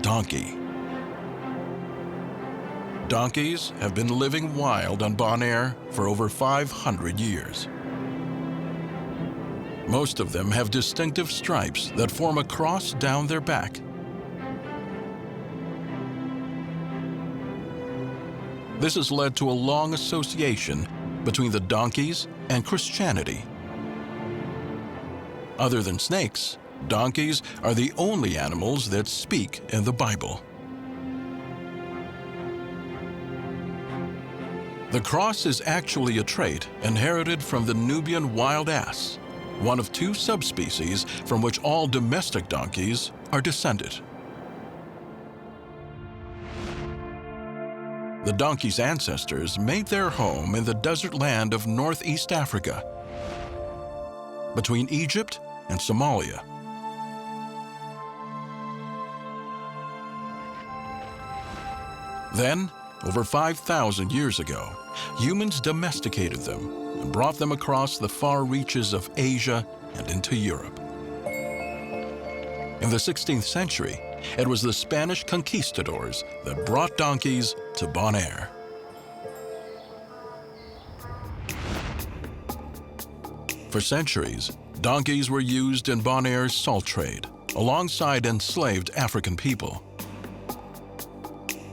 donkey. Donkeys have been living wild on Bonaire for over 500 years. Most of them have distinctive stripes that form a cross down their back. This has led to a long association between the donkeys and Christianity. Other than snakes, donkeys are the only animals that speak in the Bible. The cross is actually a trait inherited from the Nubian wild ass, one of two subspecies from which all domestic donkeys are descended. The donkey's ancestors made their home in the desert land of northeast Africa, between Egypt and Somalia. Then, over 5,000 years ago, humans domesticated them and brought them across the far reaches of Asia and into Europe. In the 16th century, it was the Spanish conquistadors that brought donkeys to Bonaire. For centuries, donkeys were used in Bonaire's salt trade, alongside enslaved African people.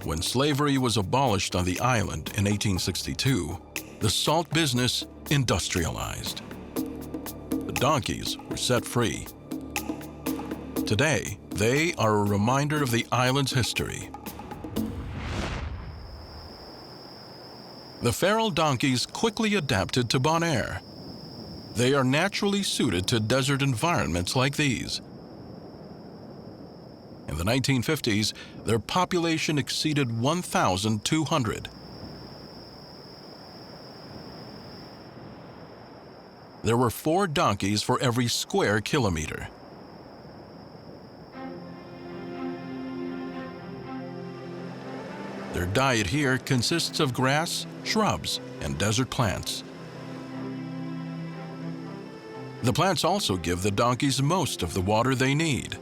When slavery was abolished on the island in 1862, the salt business industrialized. The donkeys were set free. Today, they are a reminder of the island's history. The feral donkeys quickly adapted to Bonaire. They are naturally suited to desert environments like these. In the 1950s, their population exceeded 1,200. There were 4 donkeys for every square kilometer. Their diet here consists of grass, shrubs, and desert plants. The plants also give the donkeys most of the water they need.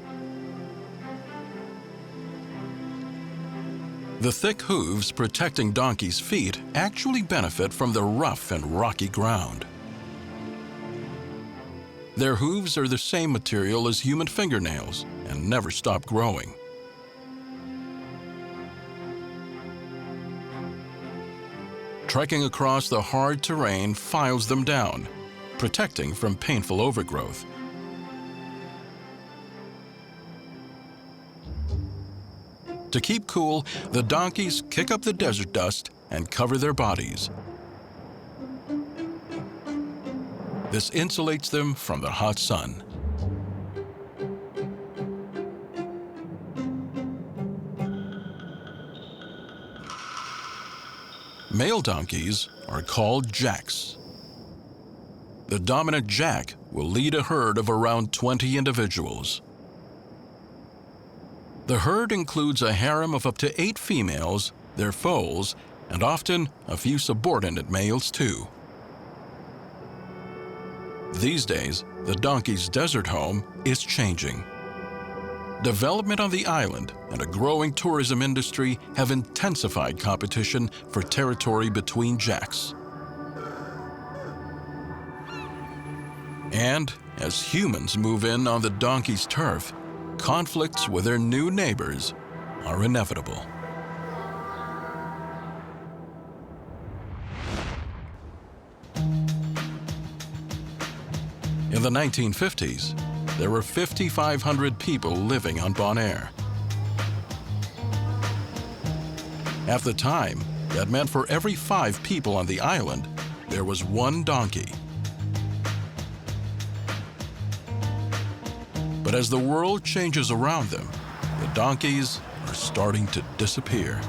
The thick hooves protecting donkeys' feet actually benefit from the rough and rocky ground. Their hooves are the same material as human fingernails and never stop growing. Trekking across the hard terrain files them down, protecting from painful overgrowth. To keep cool, the donkeys kick up the desert dust and cover their bodies. This insulates them from the hot sun. Male donkeys are called jacks. The dominant jack will lead a herd of around 20 individuals. The herd includes a harem of up to 8 females, their foals, and often a few subordinate males too. These days, the donkey's desert home is changing. Development on the island and a growing tourism industry have intensified competition for territory between jacks. And as humans move in on the donkey's turf, conflicts with their new neighbors are inevitable. In the 1950s, there were 5,500 people living on Bonaire. At the time, that meant for every 5 people on the island, there was 1 donkey. But as the world changes around them, the donkeys are starting to disappear.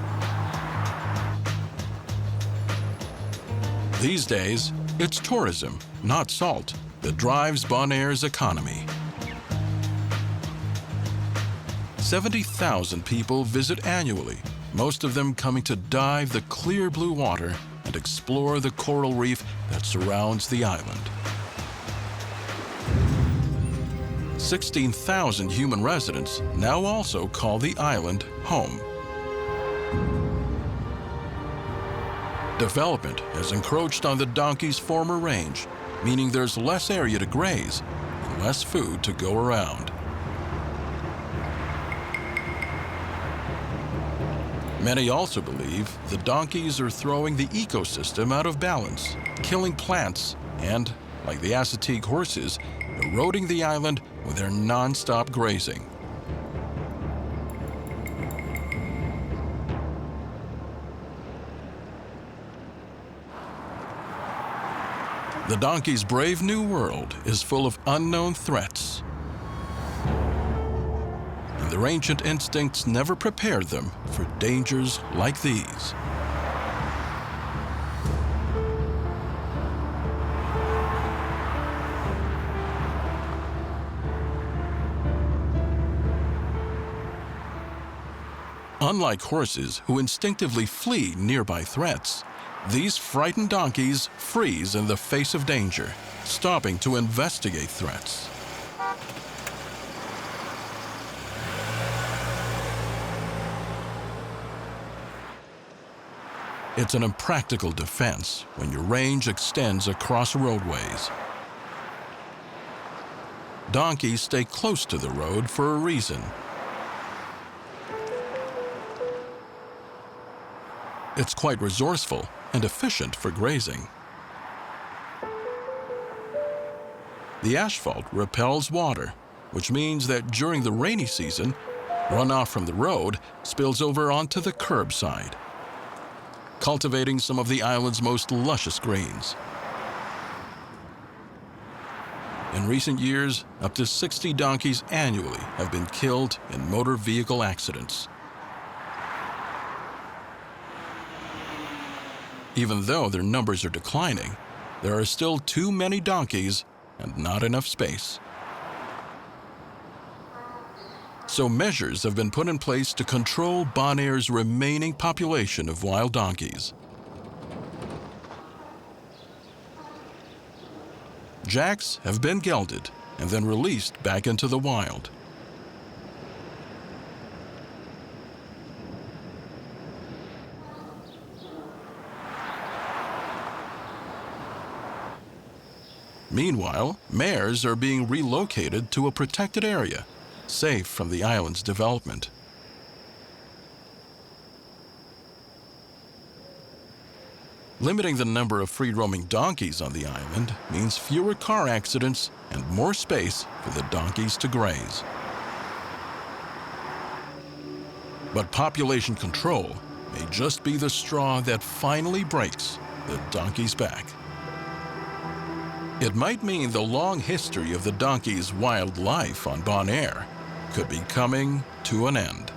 These days, it's tourism, not salt, that drives Bonaire's economy. 70,000 people visit annually, most of them coming to dive the clear blue water and explore the coral reef that surrounds the island. 16,000 human residents now also call the island home. Development has encroached on the donkey's former range, meaning there's less area to graze and less food to go around. Many also believe the donkeys are throwing the ecosystem out of balance, killing plants, and, like the Assateague horses, eroding the island with their non-stop grazing. The donkey's brave new world is full of unknown threats, and their ancient instincts never prepared them for dangers like these. Unlike horses who instinctively flee nearby threats, these frightened donkeys freeze in the face of danger, stopping to investigate threats. It's an impractical defense when your range extends across roadways. Donkeys stay close to the road for a reason. It's quite resourceful and efficient for grazing. The asphalt repels water, which means that during the rainy season, runoff from the road spills over onto the curbside, cultivating some of the island's most luscious greens. In recent years, up to 60 donkeys annually have been killed in motor vehicle accidents. Even though their numbers are declining, there are still too many donkeys and not enough space. So measures have been put in place to control Bonair's remaining population of wild donkeys. Jacks have been gelded and then released back into the wild. Meanwhile, mares are being relocated to a protected area, safe from the island's development. Limiting the number of free-roaming donkeys on the island means fewer car accidents and more space for the donkeys to graze. But population control may just be the straw that finally breaks the donkey's back. It might mean the long history of the donkey's wild life on Bonaire could be coming to an end.